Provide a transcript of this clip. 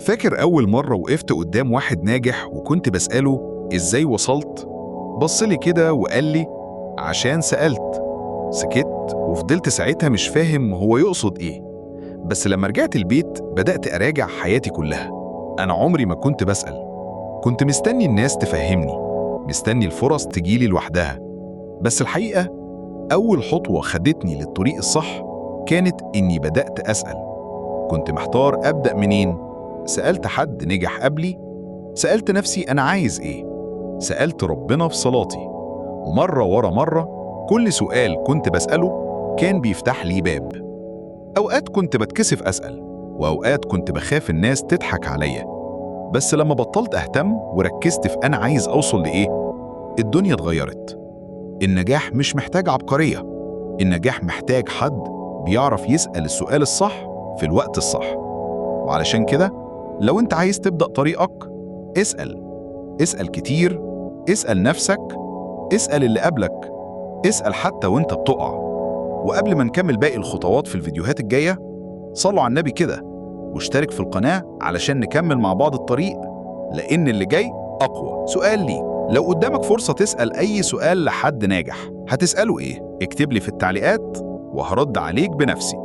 فاكر أول مرة وقفت قدام واحد ناجح وكنت بسأله إزاي وصلت؟ بصلي كده وقال لي عشان سألت. سكت وفضلت ساعتها مش فاهم هو يقصد إيه. بس لما رجعت البيت بدأت أراجع حياتي كلها. أنا عمري ما كنت بسأل، كنت مستني الناس تفهمني، مستني الفرص تجيلي لوحدها. بس الحقيقة أول خطوة خدتني للطريق الصح كانت إني بدأت أسأل. كنت محتار أبدأ منين. سألت حد نجح قبلي، سألت نفسي أنا عايز إيه، سألت ربنا في صلاتي. ومرة ورا مرة كل سؤال كنت بسأله كان بيفتح لي باب. أوقات كنت بتكسف أسأل، وأوقات كنت بخاف الناس تضحك عليا. بس لما بطلت أهتم وركزت في أنا عايز أوصل لإيه، الدنيا اتغيرت. النجاح مش محتاج عبقرية، النجاح محتاج حد بيعرف يسأل السؤال الصح في الوقت الصح. وعلشان كده لو أنت عايز تبدأ طريقك، اسأل كتير، اسأل نفسك، اسأل اللي قبلك، اسأل حتى وانت بتقع. وقبل ما نكمل باقي الخطوات في الفيديوهات الجاية، صلوا على النبي كده واشترك في القناة علشان نكمل مع بعض الطريق، لأن اللي جاي أقوى. سؤال ليك، لو قدامك فرصة تسأل أي سؤال لحد ناجح هتسأله إيه؟ اكتب لي في التعليقات وهرد عليك بنفسي.